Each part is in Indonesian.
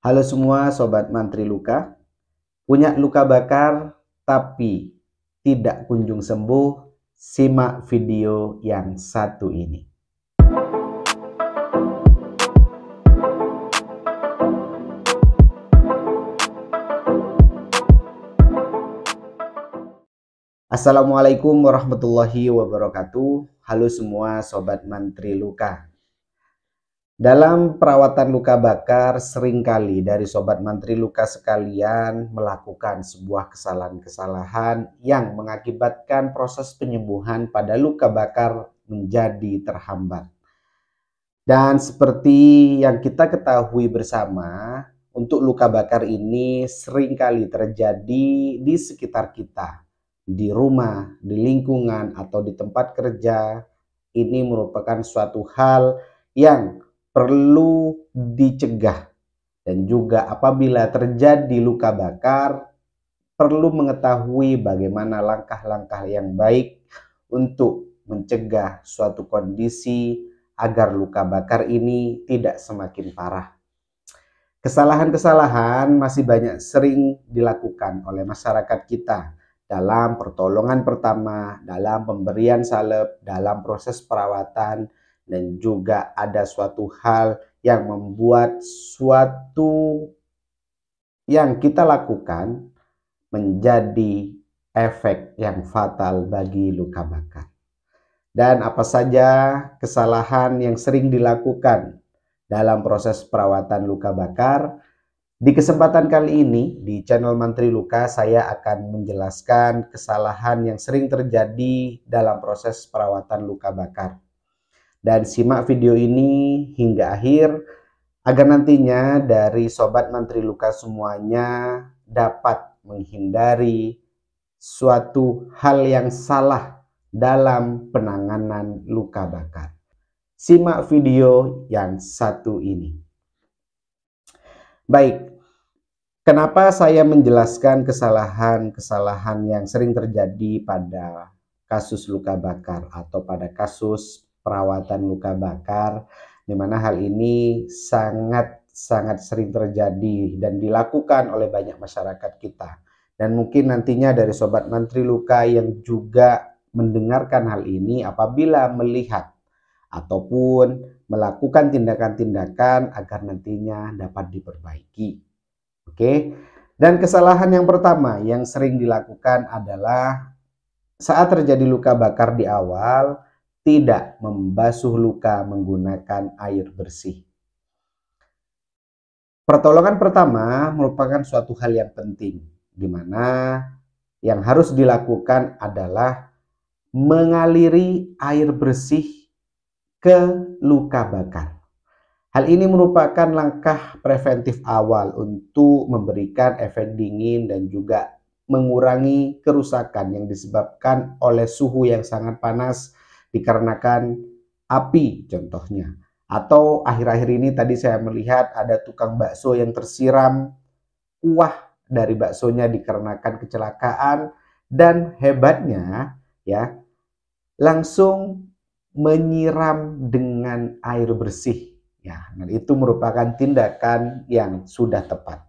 Halo semua Sobat Mantri Luka, punya luka bakar tapi tidak kunjung sembuh? Simak video yang satu ini. Assalamualaikum warahmatullahi wabarakatuh. Halo semua Sobat Mantri Luka. Dalam perawatan luka bakar, seringkali dari Sobat Mantri Luka sekalian melakukan sebuah kesalahan-kesalahan yang mengakibatkan proses penyembuhan pada luka bakar menjadi terhambat. Dan seperti yang kita ketahui bersama, untuk luka bakar ini seringkali terjadi di sekitar kita, di rumah, di lingkungan, atau di tempat kerja. Ini merupakan suatu hal yang perlu dicegah, dan juga apabila terjadi luka bakar perlu mengetahui bagaimana langkah-langkah yang baik untuk mencegah suatu kondisi agar luka bakar ini tidak semakin parah. Kesalahan-kesalahan masih banyak sering dilakukan oleh masyarakat kita dalam pertolongan pertama, dalam pemberian salep, dalam proses perawatan, dan juga ada suatu hal yang membuat suatu yang kita lakukan menjadi efek yang fatal bagi luka bakar. Dan apa saja kesalahan yang sering dilakukan dalam proses perawatan luka bakar? Di kesempatan kali ini di channel Mantri Luka, saya akan menjelaskan kesalahan yang sering terjadi dalam proses perawatan luka bakar. Dan simak video ini hingga akhir agar nantinya dari Sobat Mantri Luka semuanya dapat menghindari suatu hal yang salah dalam penanganan luka bakar. Simak video yang satu ini. Baik, kenapa saya menjelaskan kesalahan-kesalahan yang sering terjadi pada kasus luka bakar atau pada kasus perawatan luka bakar, di mana hal ini sangat sering terjadi dan dilakukan oleh banyak masyarakat kita. Dan mungkin nantinya dari Sobat Mantri Luka yang juga mendengarkan hal ini, apabila melihat ataupun melakukan tindakan-tindakan agar nantinya dapat diperbaiki. Oke. Dan kesalahan yang pertama yang sering dilakukan adalah saat terjadi luka bakar di awal, tidak membasuh luka menggunakan air bersih. Pertolongan pertama merupakan suatu hal yang penting, di mana yang harus dilakukan adalah mengaliri air bersih ke luka bakar. Hal ini merupakan langkah preventif awal untuk memberikan efek dingin dan juga mengurangi kerusakan yang disebabkan oleh suhu yang sangat panas dikarenakan api contohnya. Atau akhir-akhir ini tadi saya melihat ada tukang bakso yang tersiram kuah dari baksonya dikarenakan kecelakaan, dan hebatnya ya langsung menyiram dengan air bersih. Ya, dan itu merupakan tindakan yang sudah tepat.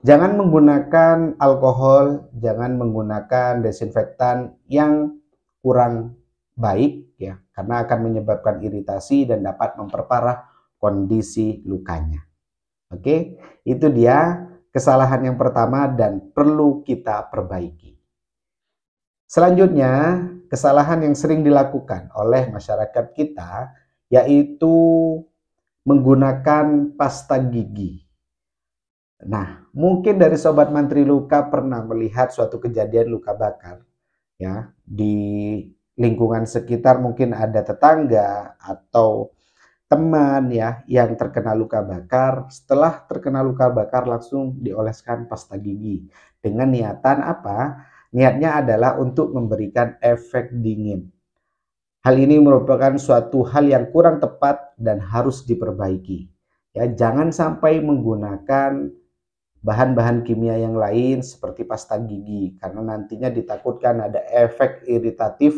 Jangan menggunakan alkohol, jangan menggunakan desinfektan yang kurang baik ya, karena akan menyebabkan iritasi dan dapat memperparah kondisi lukanya. Oke, itu dia kesalahan yang pertama dan perlu kita perbaiki. Selanjutnya, kesalahan yang sering dilakukan oleh masyarakat kita yaitu menggunakan pasta gigi. Nah, mungkin dari Sobat Mantri Luka pernah melihat suatu kejadian luka bakar ya, di lingkungan sekitar, mungkin ada tetangga atau teman ya yang terkena luka bakar. Setelah terkena luka bakar langsung dioleskan pasta gigi dengan niatan apa? Niatnya adalah untuk memberikan efek dingin. Hal ini merupakan suatu hal yang kurang tepat dan harus diperbaiki. Ya, jangan sampai menggunakan bahan-bahan kimia yang lain seperti pasta gigi, karena nantinya ditakutkan ada efek iritatif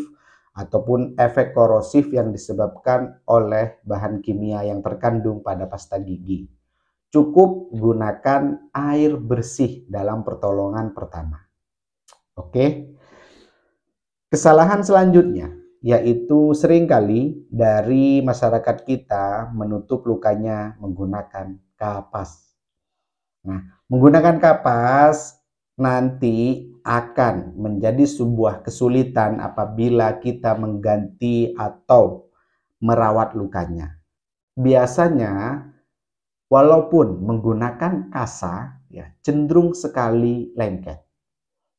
ataupun efek korosif yang disebabkan oleh bahan kimia yang terkandung pada pasta gigi. cukup gunakan air bersih dalam pertolongan pertama. Oke. Kesalahan selanjutnya yaitu seringkali dari masyarakat kita menutup lukanya menggunakan kapas. Nah, menggunakan kapas nanti akan menjadi sebuah kesulitan apabila kita mengganti atau merawat lukanya. Biasanya walaupun menggunakan kasa ya cenderung sekali lengket.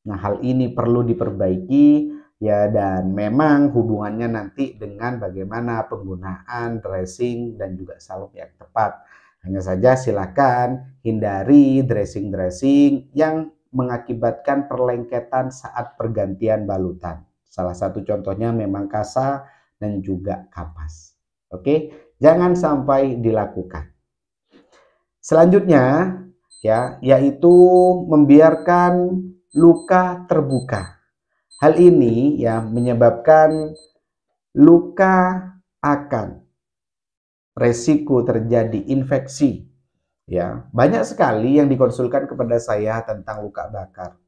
Nah, hal ini perlu diperbaiki ya, dan memang hubungannya nanti dengan bagaimana penggunaan dressing dan juga salep yang tepat. Hanya saja silakan hindari dressing-dressing yang mengakibatkan perlengketan saat pergantian balutan. Salah satu contohnya memang kasa dan juga kapas. Oke, jangan sampai dilakukan. Selanjutnya ya, yaitu membiarkan luka terbuka. Hal ini ya menyebabkan luka akan resiko terjadi infeksi. Ya, banyak sekali yang dikonsulkan kepada saya tentang luka bakar.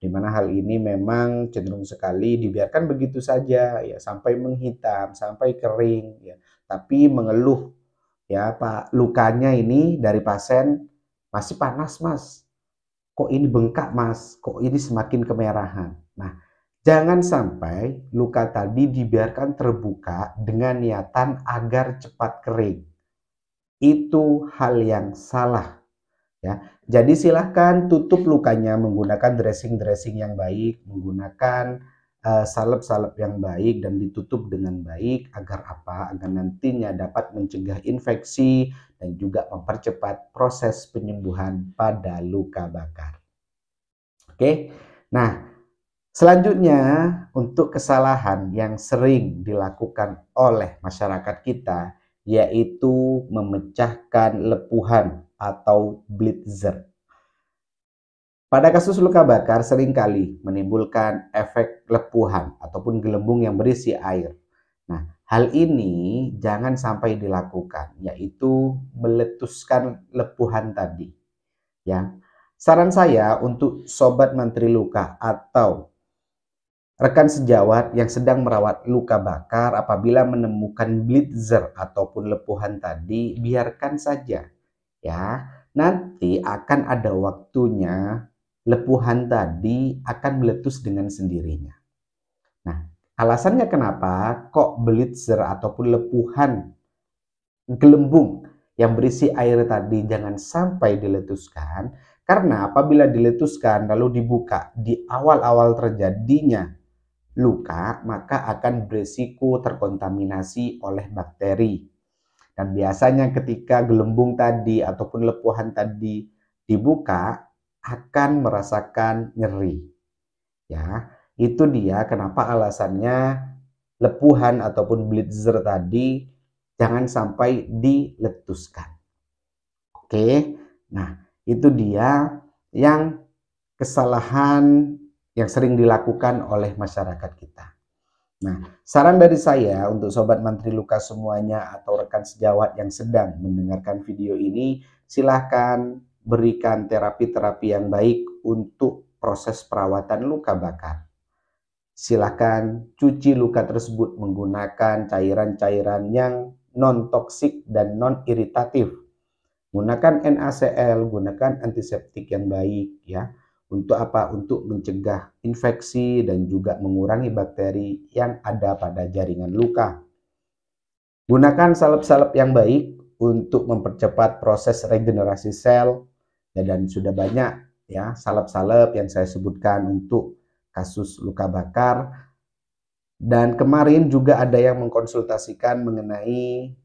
Di mana hal ini memang cenderung sekali dibiarkan begitu saja ya sampai menghitam, sampai kering ya. Tapi mengeluh ya, Pak, lukanya ini dari pasien masih panas, Mas. Kok ini bengkak, Mas? Kok ini semakin kemerahan? Nah, jangan sampai luka tadi dibiarkan terbuka dengan niatan agar cepat kering. Itu hal yang salah. Ya, jadi silahkan tutup lukanya menggunakan dressing-dressing yang baik, menggunakan salep-salep yang baik dan ditutup dengan baik agar apa? Agar nantinya dapat mencegah infeksi dan juga mempercepat proses penyembuhan pada luka bakar. Oke, nah selanjutnya untuk kesalahan yang sering dilakukan oleh masyarakat kita yaitu memecahkan lepuhan atau blitzer. Pada kasus luka bakar seringkali menimbulkan efek lepuhan ataupun gelembung yang berisi air. Nah, hal ini jangan sampai dilakukan, yaitu meletuskan lepuhan tadi. Ya, saran saya untuk sobat mantri luka atau rekan sejawat yang sedang merawat luka bakar apabila menemukan blitzer ataupun lepuhan tadi, biarkan saja ya. Nanti akan ada waktunya lepuhan tadi akan meletus dengan sendirinya. Nah, alasannya kenapa kok blitzer ataupun lepuhan gelembung yang berisi air tadi jangan sampai diletuskan, karena apabila diletuskan lalu dibuka di awal-awal terjadinya luka, maka akan berisiko terkontaminasi oleh bakteri. Dan biasanya ketika gelembung tadi ataupun lepuhan tadi dibuka akan merasakan nyeri. Ya, itu dia kenapa alasannya lepuhan ataupun blitzer tadi jangan sampai diletuskan. Oke, nah itu dia yang kesalahan yang sering dilakukan oleh masyarakat kita. Nah, saran dari saya untuk Sobat Mantri Luka semuanya atau rekan sejawat yang sedang mendengarkan video ini, silahkan berikan terapi-terapi yang baik untuk proses perawatan luka bakar. Silahkan cuci luka tersebut menggunakan cairan-cairan yang non-toksik dan non-iritatif. Gunakan NaCl, gunakan antiseptik yang baik ya. Untuk apa? Untuk mencegah infeksi dan juga mengurangi bakteri yang ada pada jaringan luka. Gunakan salep-salep yang baik untuk mempercepat proses regenerasi sel dan sudah banyak ya salep-salep yang saya sebutkan untuk kasus luka bakar. Dan kemarin juga ada yang mengkonsultasikan mengenai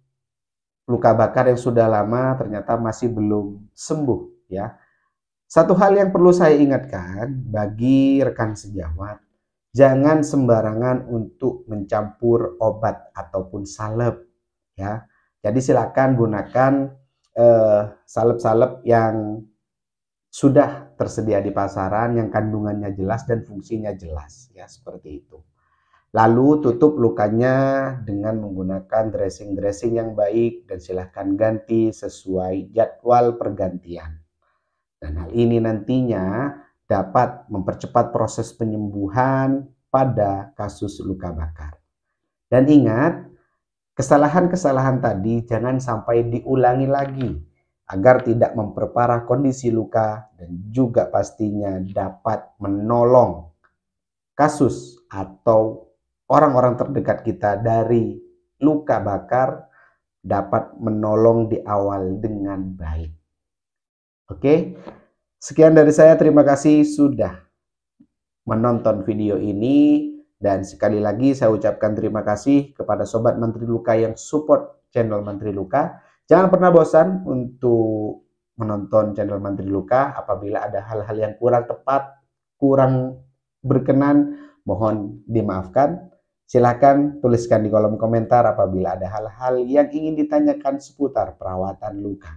luka bakar yang sudah lama ternyata masih belum sembuh ya. Satu hal yang perlu saya ingatkan bagi rekan sejawat, jangan sembarangan untuk mencampur obat ataupun salep ya. Jadi silakan gunakan salep-salep yang sudah tersedia di pasaran yang kandungannya jelas dan fungsinya jelas ya, seperti itu. Lalu tutup lukanya dengan menggunakan dressing-dressing yang baik dan silahkan ganti sesuai jadwal pergantian. Dan hal ini nantinya dapat mempercepat proses penyembuhan pada kasus luka bakar. Dan ingat, kesalahan-kesalahan tadi jangan sampai diulangi lagi agar tidak memperparah kondisi luka dan juga pastinya dapat menolong kasus atau orang-orang terdekat kita dari luka bakar dapat menolong di awal dengan baik. Oke, sekian dari saya. Terima kasih sudah menonton video ini. Dan sekali lagi saya ucapkan terima kasih kepada Sobat Menteri Luka yang support channel Menteri Luka. Jangan pernah bosan untuk menonton channel Menteri Luka. Apabila ada hal-hal yang kurang tepat, kurang berkenan, mohon dimaafkan. Silahkan tuliskan di kolom komentar apabila ada hal-hal yang ingin ditanyakan seputar perawatan luka.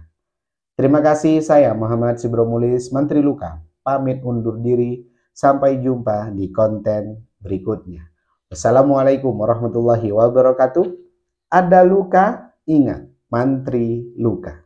Terima kasih, saya Muhammad Sibromulis, Menteri Luka, pamit undur diri. Sampai jumpa di konten berikutnya. Wassalamualaikum warahmatullahi wabarakatuh. Ada luka, ingat Menteri Luka.